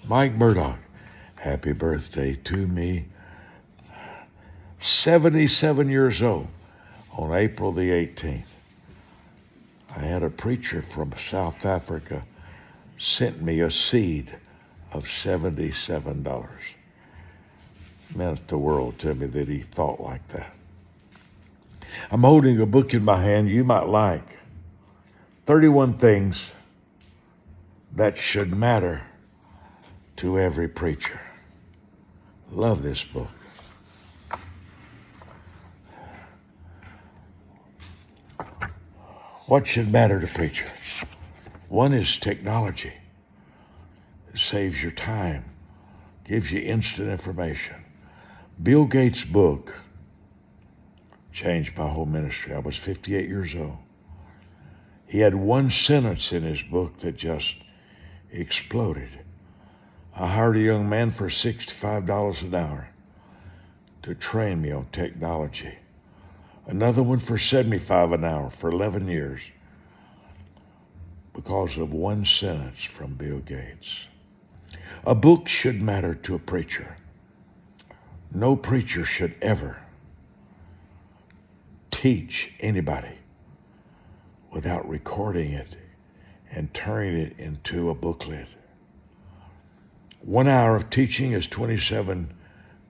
Mike Murdoch, happy birthday to me. 77 years old on April the 18th. I had a preacher from South Africa sent me a seed of $77. Meant the world to me that he thought like that. I'm holding a book in my hand you might like. 31 Things That Should Matter to Every Preacher. Love this book. What should matter to preachers? One is technology. It saves your time, gives you instant information. Bill Gates' book changed my whole ministry. I was 58 years old. He had one sentence in his book that just exploded. I hired a young man for $65 an hour to train me on technology. Another one for $75 an hour for 11 years because of one sentence from Bill Gates. A book should matter to a preacher. No preacher should ever teach anybody without recording it and turning it into a booklet. 1 hour of teaching is 27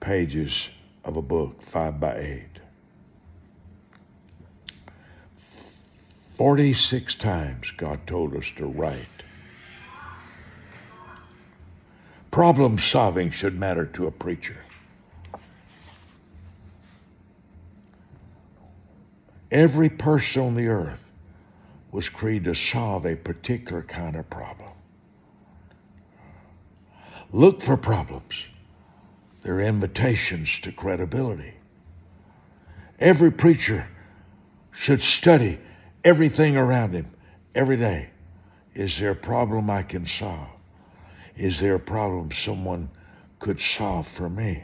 pages of a book, 5 by 8. 46 times God told us to write. Problem solving should matter to a preacher. Every person on the earth was created to solve a particular kind of problem. Look for problems. They're invitations to credibility. Every preacher should study everything around him every day. Is there a problem I can solve? Is there a problem someone could solve for me?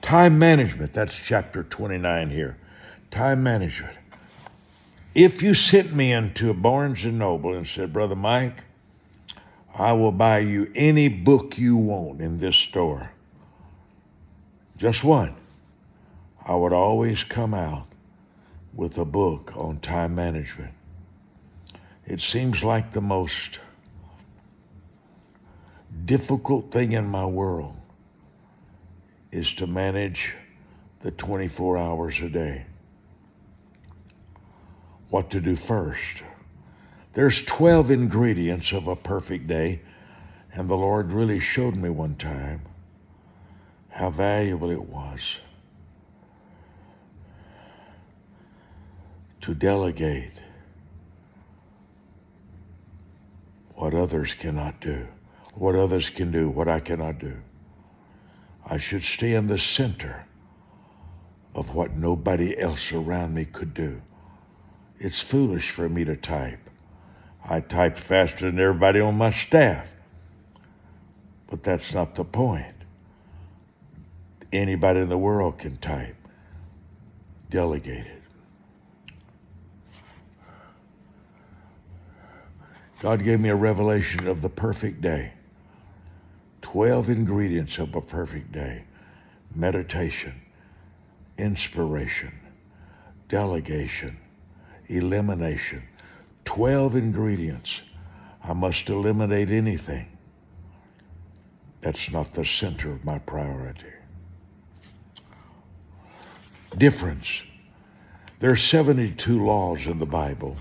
Time management, that's chapter 29 here. Time management. If you sent me into a Barnes & Noble and said, Brother Mike, I will buy you any book you want in this store, just one, I would always come out with a book on time management. It seems like the most difficult thing in my world is to manage the 24 hours a day. What to do first. There's 12 ingredients of a perfect day, and the Lord really showed me one time how valuable it was to delegate what others cannot do, what others can do, what I cannot do. I should stay in the center of what nobody else around me could do. It's foolish for me to type. I typed faster than everybody on my staff. But that's not the point. Anybody in the world can type. Delegate it. God gave me a revelation of the perfect day. 12 ingredients of a perfect day. Meditation, inspiration, delegation, elimination. 12 ingredients. I must eliminate anything that's not the center of my priority. Difference. There are 72 laws in the Bible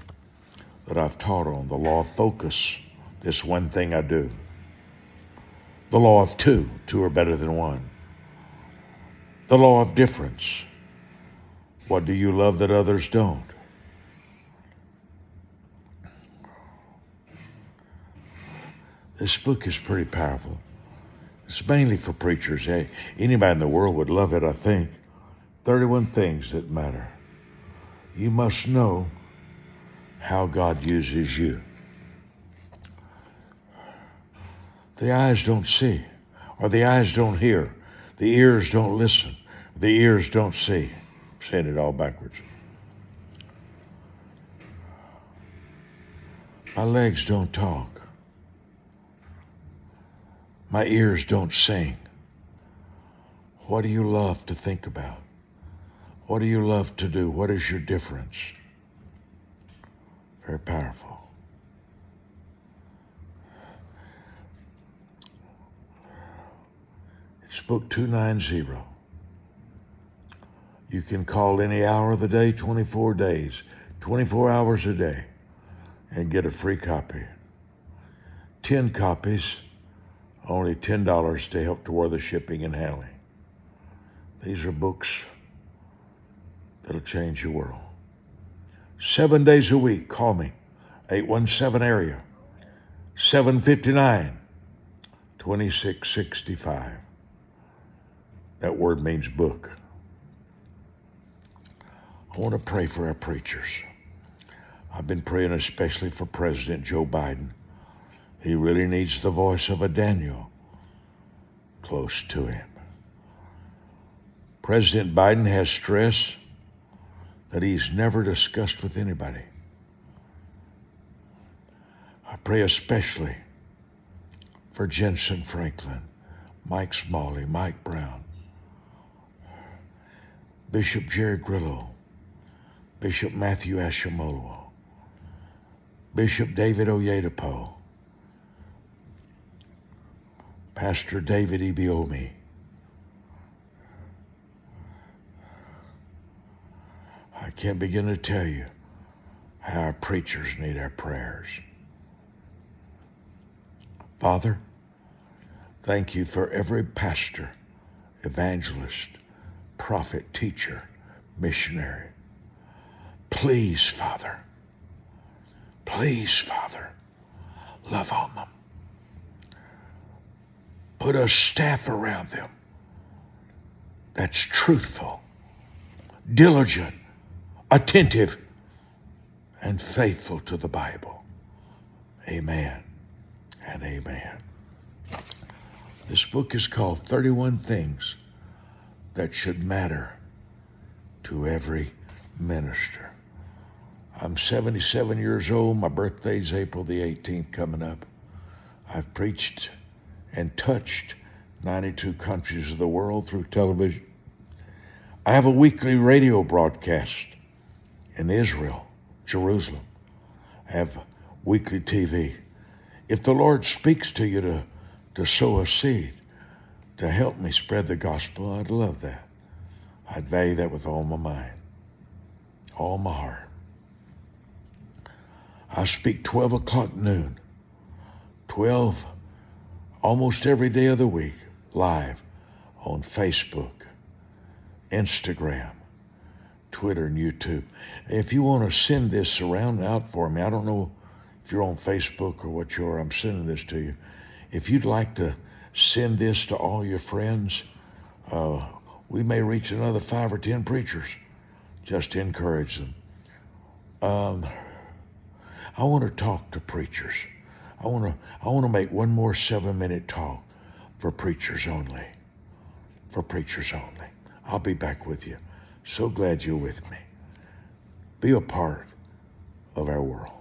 that I've taught on. The law of focus, this one thing I do. The law of two are better than one. The law of difference. What do you love that others don't? This book is pretty powerful. It's mainly for preachers. Hey, anybody in the world would love it, I think. 31 things that matter. You must know how God uses you. The eyes don't see, or the eyes don't hear. The ears don't listen. The ears don't see. I'm saying it all backwards. My legs don't talk. My ears don't sing. What do you love to think about? What do you love to do? What is your difference? Very powerful. It's book 290. You can call any hour of the day, 24 days, 24 hours a day, and get a free copy. 10 copies, only $10 to help toward the shipping and handling. These are books that'll change your world. 7 days a week, call me, 817 area, 759-2665. That word means book. I want to pray for our preachers. I've been praying especially for President Joe Biden. He really needs the voice of a Daniel close to him. President Biden has stress that he's never discussed with anybody. I pray especially for Jensen Franklin, Mike Smalley, Mike Brown, Bishop Jerry Grillo, Bishop Matthew Ashimolo, Bishop David Oyedepo, Pastor David Ibiomi, I can't begin to tell you how our preachers need our prayers. Father, thank you for every pastor, evangelist, prophet, teacher, missionary. Please, Father, love on them. Put a staff around them that's truthful, diligent, attentive, and faithful to the Bible. Amen and amen. This book is called 31 Things That Should Matter to Every Minister. I'm 77 years old. My birthday's April the 18th coming up. I've preached and touched 92 countries of the world through television. I have a weekly radio broadcast in Israel, Jerusalem. I have weekly TV. If the Lord speaks to you to sow a seed, to help me spread the gospel, I'd love that. I'd value that with all my mind, all my heart. I speak 12 o'clock noon, 12 almost every day of the week, live on Facebook, Instagram, Twitter, and YouTube. If you want to send this around out for me, I don't know if you're on Facebook or what you are, I'm sending this to you. If you'd like to send this to all your friends, we may reach another 5 or 10 preachers. Just to encourage them. I want to talk to preachers. I want to make one more 7-minute talk for preachers only. For preachers only. I'll be back with you. So glad you're with me. Be a part of our world.